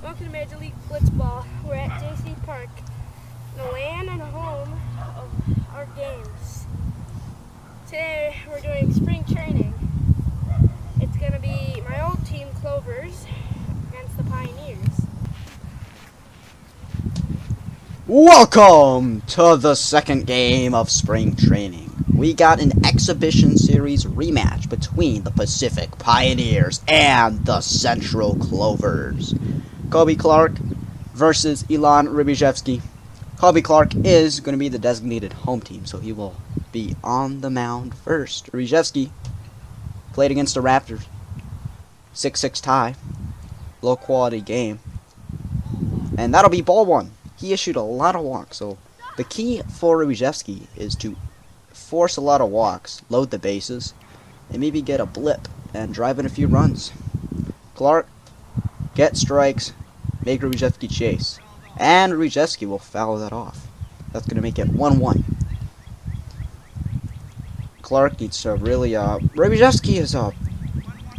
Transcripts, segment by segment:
Welcome to Major League Blitzball. We're at JC Park, the land and home of our games. Today we're doing spring training. It's going to be my old team, Clovers, against the Pioneers. Welcome to the second game of spring training. We got an exhibition series rematch between the Pacific Pioneers and the Central Clovers. Kobe Clark versus Ilan Rybishevsky. Kobe Clark is going to be the designated home team, so he will be on the mound first. Rybishevsky played against the Raptors. 6-6 tie. Low quality game. And that'll be ball one. He issued a lot of walks, so the key for Rybishevsky is to force a lot of walks, load the bases, and maybe get a blip and drive in a few runs. Clark, get strikes, make Rybishevsky chase, and Rybishevsky will foul that off. That's going to make it 1-1. Clark needs to really, Rybishevsky is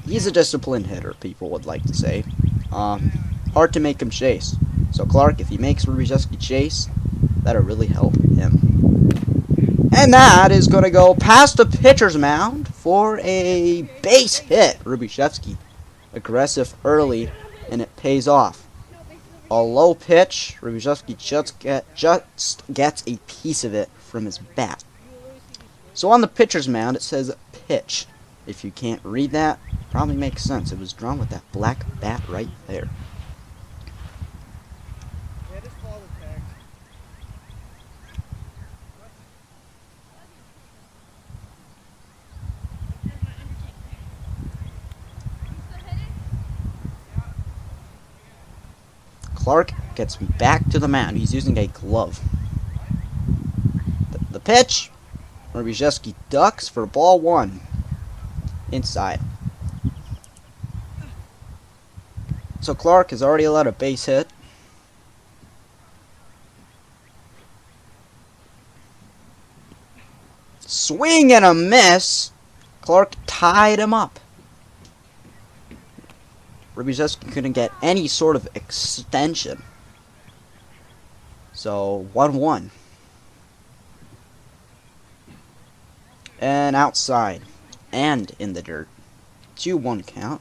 he's a disciplined hitter, people would like to say. Hard to make him chase. So Clark, if he makes Rybishevsky chase, that'll really help him. And that is going to go past the pitcher's mound for a base hit. Rybishevsky aggressive early, and it pays off. A low pitch, Rybishevsky just gets a piece of it from his bat. So on the pitcher's mound, it says pitch. If you can't read that, probably makes sense. It was drawn with that black bat right there. Clark gets back to the mound. He's using a glove. The pitch. Rybishevsky ducks for ball one. Inside. So Clark has already allowed a base hit. Swing and a miss. Clark tied him up. Rybishevsky couldn't get any sort of extension. So 1-1. And outside. And in the dirt. 2-1 count.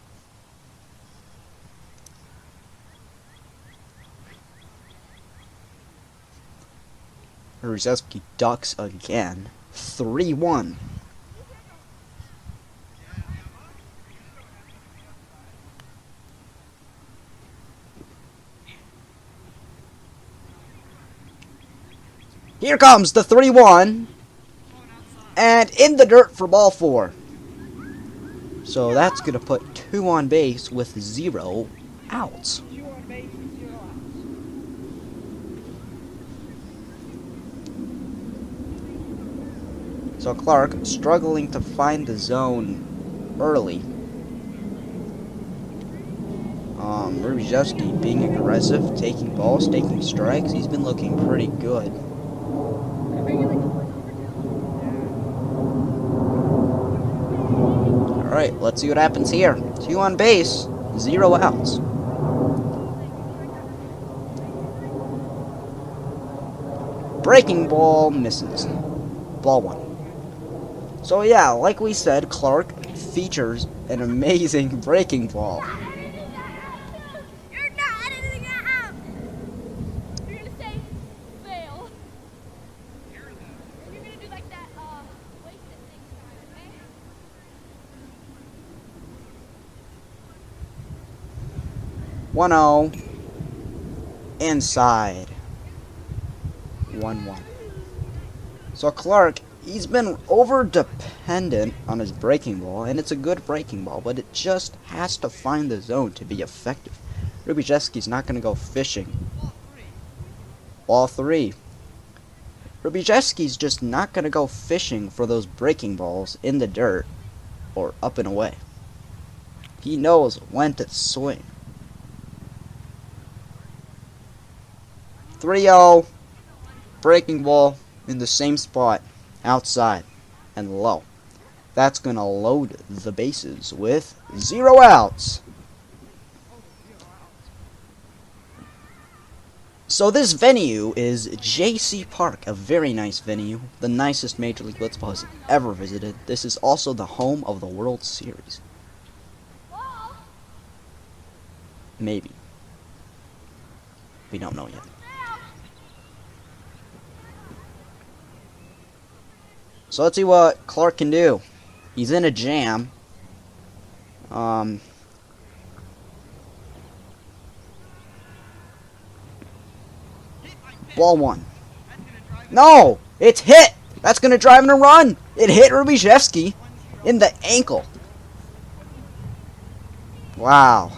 Rybishevsky ducks again. 3-1. Here comes the 3-1. And in the dirt for ball four. So that's going to put 2 on base with 0 outs. So Clark struggling to find the zone early. Rybishevsky being aggressive, taking balls, taking strikes. He's been looking pretty good. Alright, let's see what happens here. 2 on base, 0 outs. Breaking ball misses. Ball one. So yeah, like we said, Clark features an amazing breaking ball. You're not editing that out! You're going to say fail. You're going to do like that, wasted thing, okay? 1-0. Inside. 1-1. So Clark, he's been over-dependent on his breaking ball, and it's a good breaking ball, but it just has to find the zone to be effective. Rybishevsky's not going to go fishing. Ball 3. Rybishevsky's just not going to go fishing for those breaking balls in the dirt or up and away. He knows when to swing. 3-0. Breaking ball in the same spot, outside and low. That's going to load the bases with 0 outs. So this venue is JC Park, a very nice venue, the nicest Major League Blitzball has ever visited. This is also the home of the World Series. Maybe. We don't know yet. So let's see what Clark can do. He's in a jam. Ball 1. No! It's hit! That's gonna drive him to run! It hit Rubishevsky in the ankle. Wow.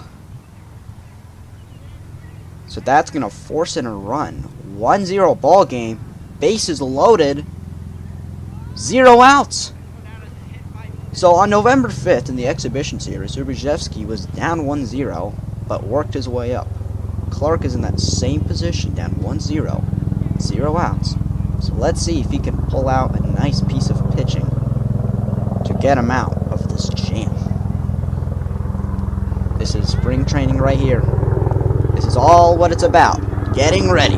So that's gonna force it a run. 1-0 ball game. Bases loaded. 0 outs. So on November 5th in the exhibition series, Rubishevsky was down 1-0, but worked his way up. Clark is in that same position, down 1-0, 0 outs. So let's see if he can pull out a nice piece of pitching to get him out of this jam. This is spring training right here. This is all what it's about. Getting ready.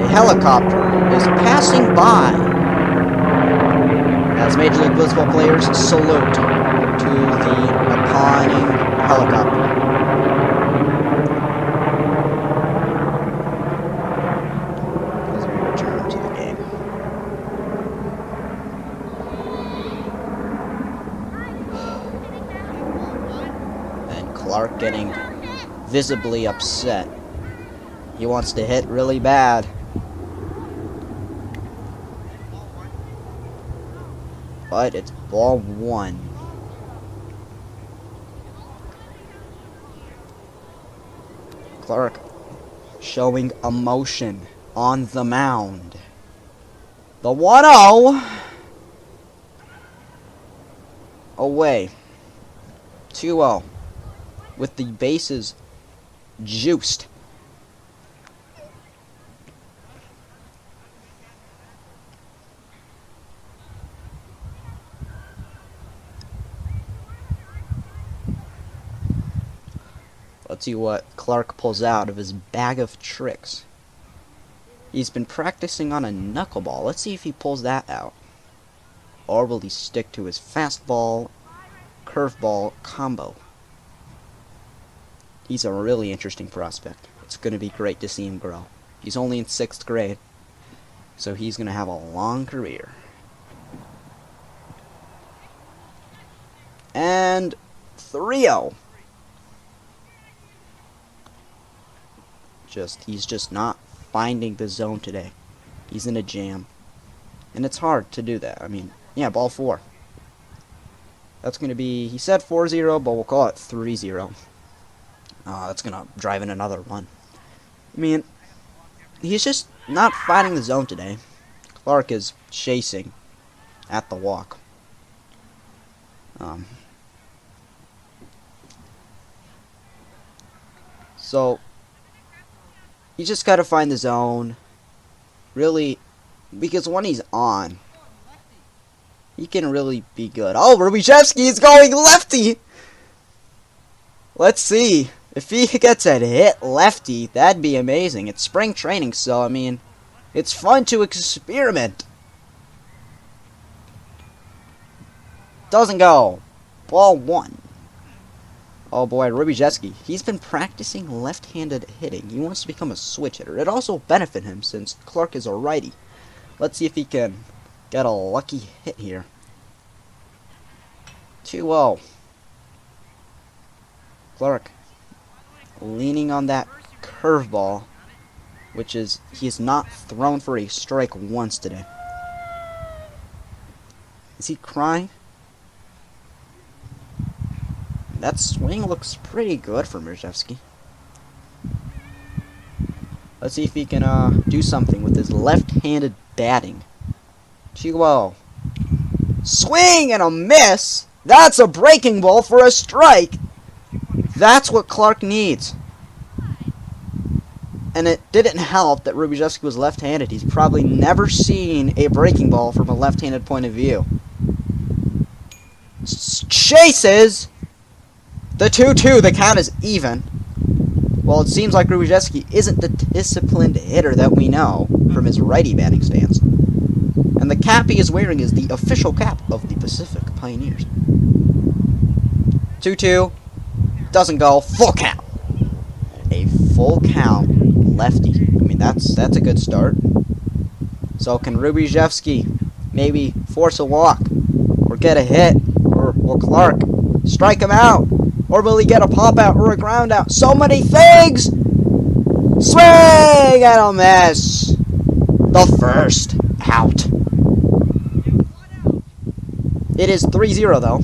A helicopter is passing by as Major League Baseball players salute to the oncoming helicopter. As we return to the game. And Clark getting visibly upset. He wants to hit really bad. But it's ball 1. Clark showing emotion on the mound. The 1-0 away. 2-0 with the bases juiced. Let's see what Clark pulls out of his bag of tricks. He's been practicing on a knuckleball. Let's see if he pulls that out. Or will he stick to his fastball, curveball combo? He's a really interesting prospect. It's going to be great to see him grow. He's only in 6th grade, so he's going to have a long career. And 3-0. He's just not finding the zone today. He's in a jam. And it's hard to do that. I mean, yeah, ball 4. That's going to be, he said 4-0, but we'll call it 3-0. That's going to drive in another run. I mean, he's just not finding the zone today. Clark is chasing at the walk. So you just gotta find the zone, really, because when he's on, he can really be good. Oh, Rubishevsky is going lefty! Let's see. If he gets a hit lefty, that'd be amazing. It's spring training, so, I mean, it's fun to experiment. Doesn't go. Ball 1. Oh boy, Rubishevsky. He's been practicing left-handed hitting. He wants to become a switch hitter. It also benefit him since Clark is a righty. Let's see if he can get a lucky hit here. 2-0. Clark leaning on that curveball, which is, he has not thrown for a strike once today. Is he crying? That swing looks pretty good for Rubishevsky. Let's see if he can do something with his left-handed batting. 2-0. Swing and a miss! That's a breaking ball for a strike! That's what Clark needs. And it didn't help that Rubishevsky was left-handed. He's probably never seen a breaking ball from a left-handed point of view. chases the 2-2. The count is even. Well, it seems like Rubijevsky isn't the disciplined hitter that we know from his righty batting stance. And the cap he is wearing is the official cap of the Pacific Pioneers. 2-2. Doesn't go. Full count. A full count lefty. I mean, that's a good start. So can Rubijevsky maybe force a walk? Or get a hit? Or will Clark strike him out? Or will he get a pop out or a ground out? So many things! Swing and a miss! The first out. It is 3-0 though.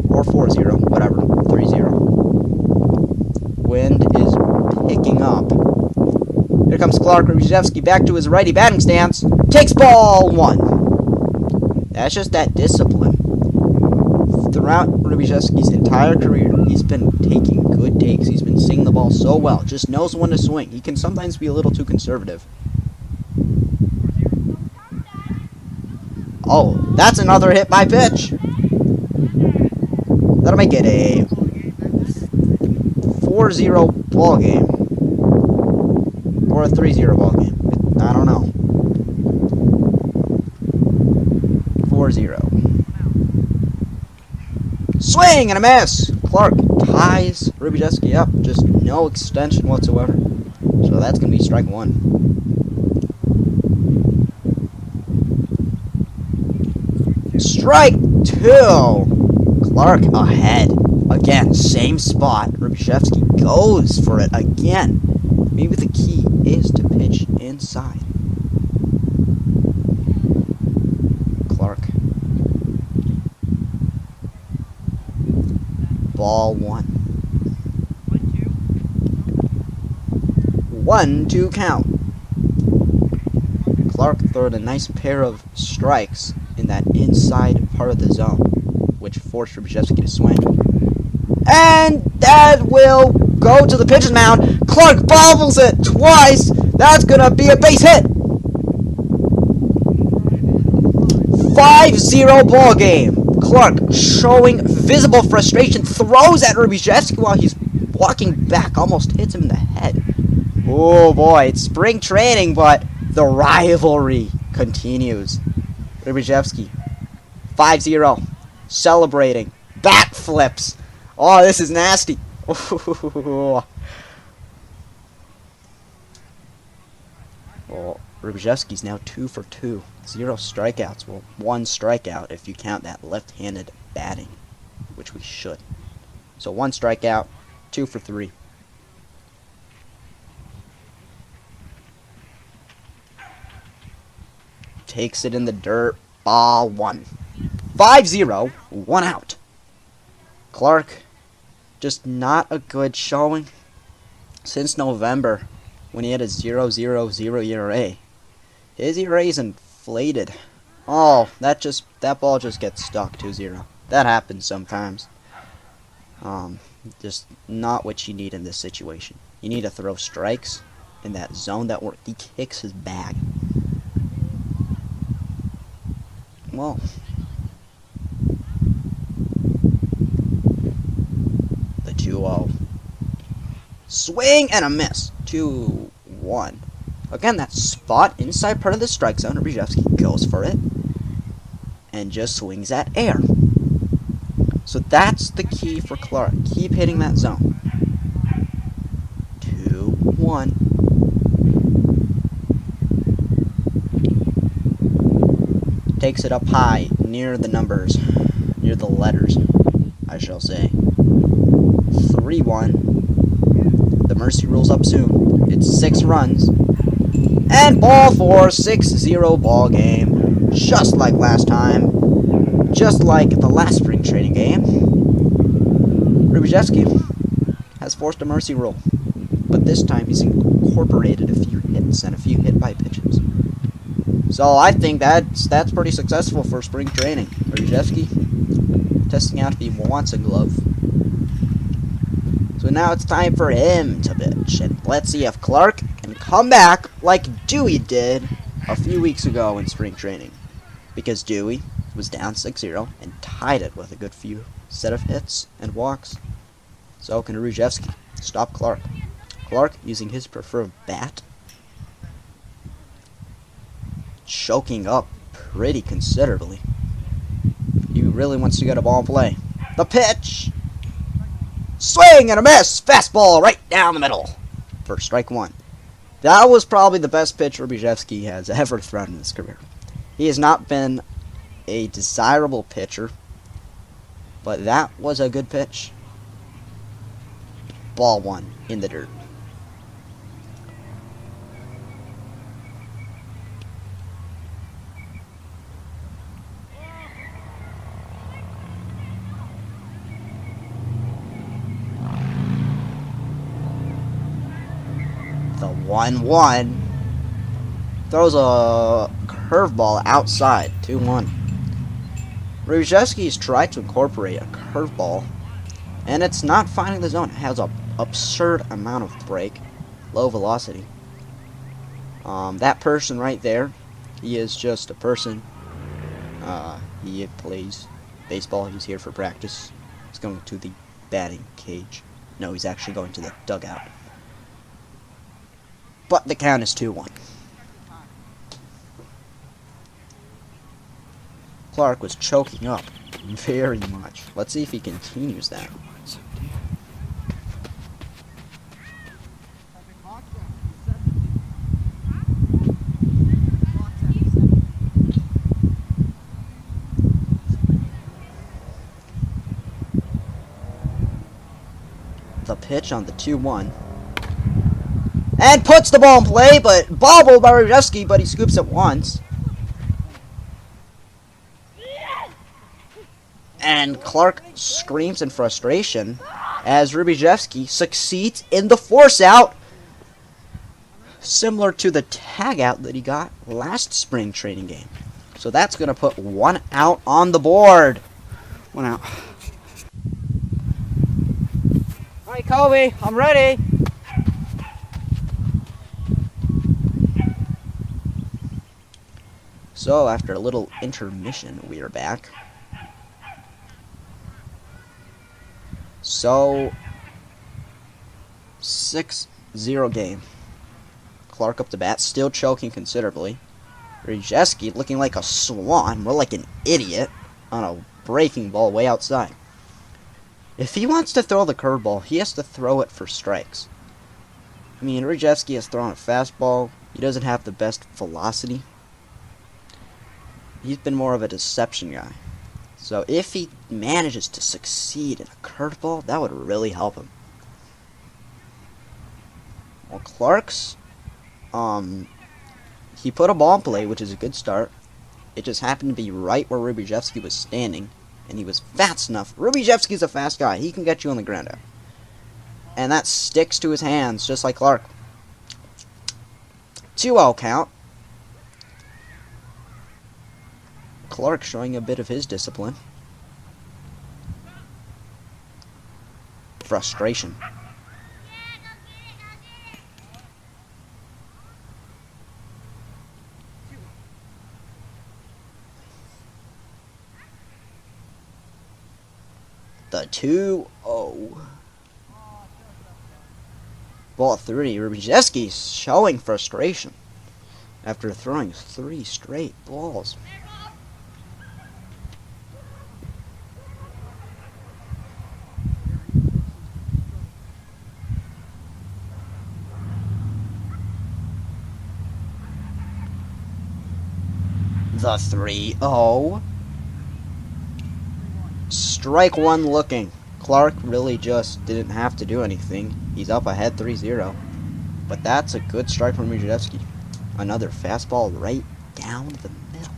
Or 4-0, whatever. 3-0. Wind is picking up. Here comes Clark Rubijevsky back to his righty batting stance. Takes ball 1. That's just that discipline. Throughout Rubijevsky's entire career, he's been taking good takes. He's been seeing the ball so well. Just knows when to swing. He can sometimes be a little too conservative. Oh, that's another hit by pitch. That'll make it a 4-0 ball game. Or a 3-0 ball game. I don't know. 4-0. Swing and a miss! Clark ties Rubijevsky up. Just no extension whatsoever. So that's going to be strike 1. Strike 2! Clark ahead. Again, same spot. Rubijevsky goes for it again. Maybe the key is to pitch inside. Clark. Ball 1. 1-2 count. Clark throwed a nice pair of strikes in that inside part of the zone, which forced Rubijevsky to swing. And that will go to the pitcher's mound. Clark bobbles it twice. That's going to be a base hit. 5-0 ball game. Clark, showing visible frustration, throws at Rubijevsky while he's walking back, almost hits him in the head. Oh boy, it's spring training, but the rivalry continues. Rubijevsky, 5-0, celebrating, bat flips. Oh, this is nasty. Well, Rubijevsky's now 2 for 2. 0 strikeouts. Well, 1 strikeout if you count that left-handed batting, which we should. So 1 strikeout, 2 for 3. Takes it in the dirt. Ball 1. 5-0, 1 out. Clark, just not a good showing since November when he had a 0.00 ERA. His ERA is inflated. Oh, that ball just gets stuck 2-0. That happens sometimes. Just not what you need in this situation. You need to throw strikes in that zone that he kicks his bag. Well, the 2-0. Swing and a miss. 2-1. Again, that spot inside part of the strike zone. Rubijevsky goes for it and just swings at air. So that's the key for Clark. Keep hitting that zone. 2-1. Takes it up high, near the numbers, near the letters, I shall say. 3-1. The mercy rule's up soon. It's 6 runs. And ball 4, 6-0 ball game. Just like last time. Just like the last spring training game. Rubijevsky has forced a mercy rule. But this time he's incorporated a few hits and a few hit-by pitches. So I think that's pretty successful for spring training. Rubijevsky testing out if he wants a glove. So now it's time for him to pitch. And let's see if Clark can come back like Dewey did a few weeks ago in spring training. Because Dewey was down 6-0 and tied it with a good few set of hits and walks. So can Rujevski stop Clark? Clark, using his preferred bat, choking up pretty considerably. He really wants to get a ball in play. The pitch! Swing and a miss! Fastball right down the middle for strike one. That was probably the best pitch Rujevski has ever thrown in his career. He has not been a desirable pitcher, but that was a good pitch. Ball one in the dirt. The 1-1 throws a curveball outside, 2-1. Rujevski's tried to incorporate a curveball, and it's not finding the zone. It has an absurd amount of break, low velocity. That person right there, he is just a person. He plays baseball. He's here for practice. He's going to the batting cage. No, he's actually going to the dugout. But the count is 2-1. Clark was choking up very much. Let's see if he continues that. The pitch on the 2-1. And puts the ball in play, but bobbled by Rujevski, but he scoops it once. And Clark screams in frustration as Rujevski succeeds in the force out, similar to the tag out that he got last spring training game. So that's going to put 1 out on the board. 1 out. All right, Kobe, I'm ready. So after a little intermission, we are back. So 6-0 game. Clark up the bat, still choking considerably. Rujevski looking like a swan, more like an idiot, on a breaking ball way outside. If he wants to throw the curveball, he has to throw it for strikes. I mean, Rujevski has thrown a fastball. He doesn't have the best velocity. He's been more of a deception guy. So if he manages to succeed in a curveball, that would really help him. Well, Clark's, he put a ball in play, which is a good start. It just happened to be right where Rujevski was standing, and he was fast enough. Rujevski's a fast guy. He can get you on the ground out. And that sticks to his hands, just like Clark. 2-0 count. Clark showing a bit of his discipline. Frustration. The 2-0. Ball 3. Rujevski's showing frustration after throwing 3 straight balls. The 3-0. Strike one looking. Clark really just didn't have to do anything. He's up ahead 3-0. But that's a good strike from Rujevski. Another fastball right down the middle.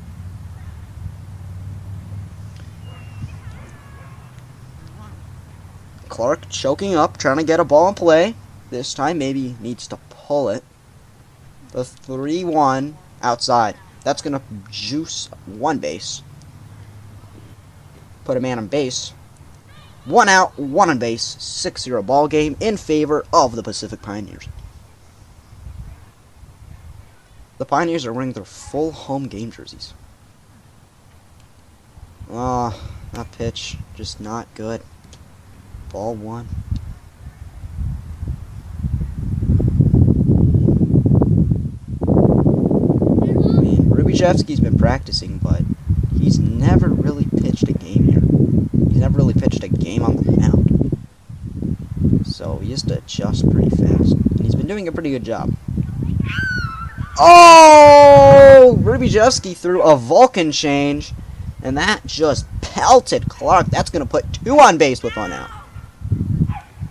Clark choking up, trying to get a ball in play. This time maybe needs to pull it. The 3-1 outside. That's going to juice one base. Put a man on base. 1 out, 1 on base. 6-0 ball game in favor of the Pacific Pioneers. The Pioneers are wearing their full home game jerseys. Oh, that pitch, just not good. Ball 1. I mean, Rubijevski's been practicing, but he's never really pitched a game here. He's never really pitched a game on the mound. So he has to adjust pretty fast. And he's been doing a pretty good job. Oh! Rubijevski threw a Vulcan change, and that just pelted Clark. That's going to put 2 on base with 1 out.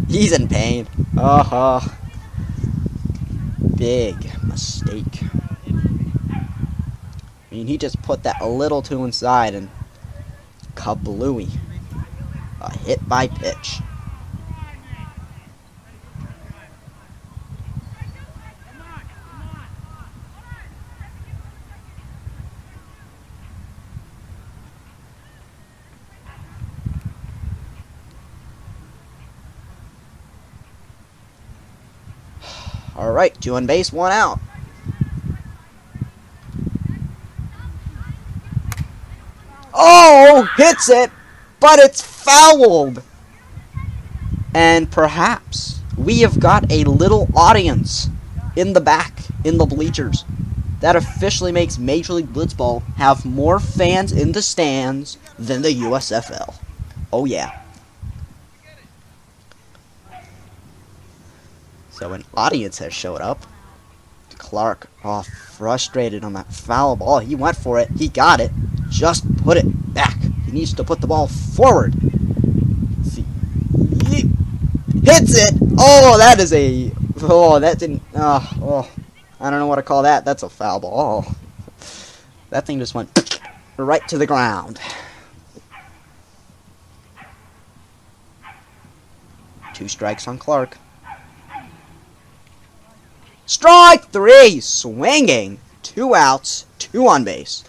He's in pain. Big mistake. I mean, he just put that a little too inside, and kablooey. A hit by pitch. Alright, 2 on base, 1 out. Oh, hits it, but it's fouled. And perhaps we have got a little audience in the back, in the bleachers. That officially makes Major League Blitzball have more fans in the stands than the USFL. Oh yeah. So an audience has showed up. Clark, oh, frustrated on that foul ball. He went for it. He got it. Just put it back. He needs to put the ball forward. See. Hits it! Oh, that is a... Oh, that didn't... Oh, I don't know what to call that. That's a foul ball. That thing just went right to the ground. 2 strikes on Clark. Strike 3! Swinging. 2 outs, 2 on base.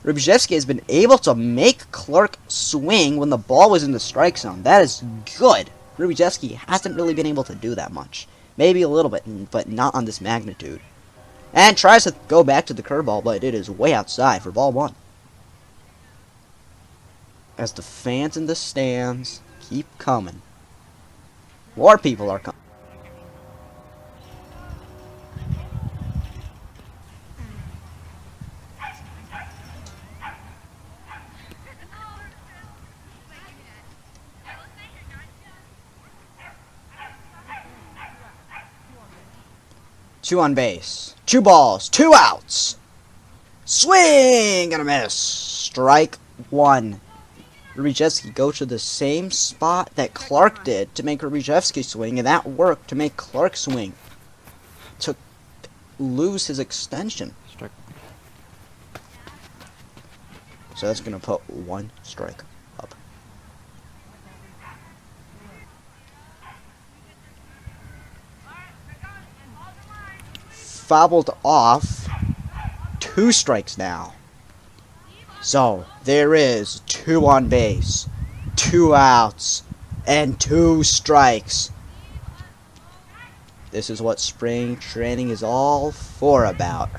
Rubijevski has been able to make Clark swing when the ball was in the strike zone. That is good. Rubijevski hasn't really been able to do that much. Maybe a little bit, but not on this magnitude. And tries to go back to the curveball, but it is way outside for ball 1. As the fans in the stands keep coming. More people are coming. Two on base. 2 balls. 2 outs. Swing and a miss. Strike 1. Rubijevski go to the same spot that Clark did to make Rubijevski swing, and that worked to make Clark swing. To lose his extension. Strike. So that's going to put 1 strike up. Fouled off. 2 strikes now. So there is 2 on base, 2 outs, and 2 strikes. This is what spring training is all for about.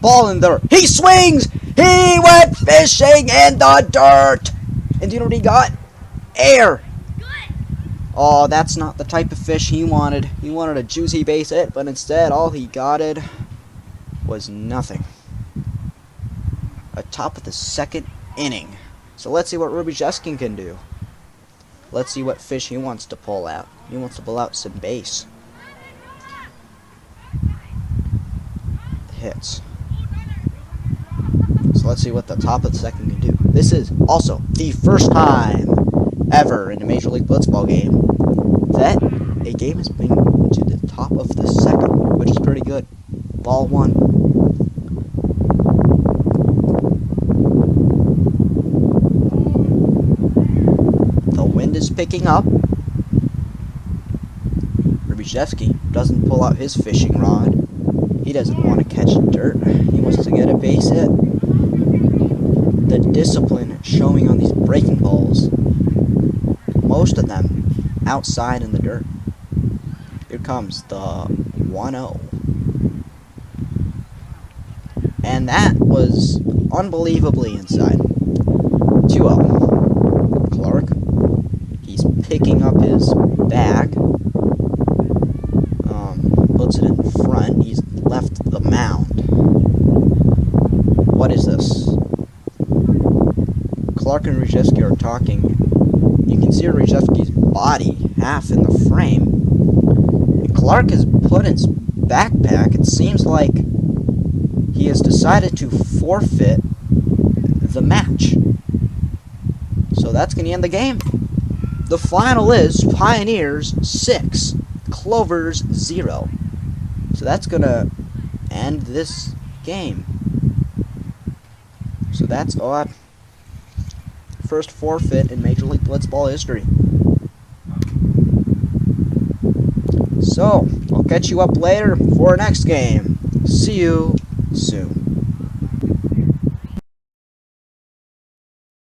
Ball in there. He swings! He went fishing in the dirt! And do you know what he got? Air! Oh, that's not the type of fish he wanted. He wanted a juicy base hit, but instead all he got was nothing. Atop of the 2nd inning. So let's see what Rubijevski can do. Let's see what fish he wants to pull out. He wants to pull out some base. Hits. So let's see what the top of the 2nd can do. This is also the first time ever in a Major League Blitzball game that a game has been to the top of the 2nd, which is pretty good. Ball 1. The picking up. Rubishevsky doesn't pull out his fishing rod. He doesn't want to catch dirt. He wants to get a base hit. The discipline showing on these breaking balls. Most of them outside in the dirt. Here comes the 1-0. And that was unbelievably inside. 2-0. Clark. He's picking up his bag. Puts it in front. He's left the mound. What is this? Clark and Rejewski are talking. You can see Rejewski's body half in the frame. And Clark has put his backpack. It seems like he has decided to forfeit the match. So that's going to end the game. The final is Pioneers 6, Clovers 0. So that's going to end this game. So that's odd. First forfeit in Major League Blitzball history. So, I'll catch you up later for our next game. See you soon.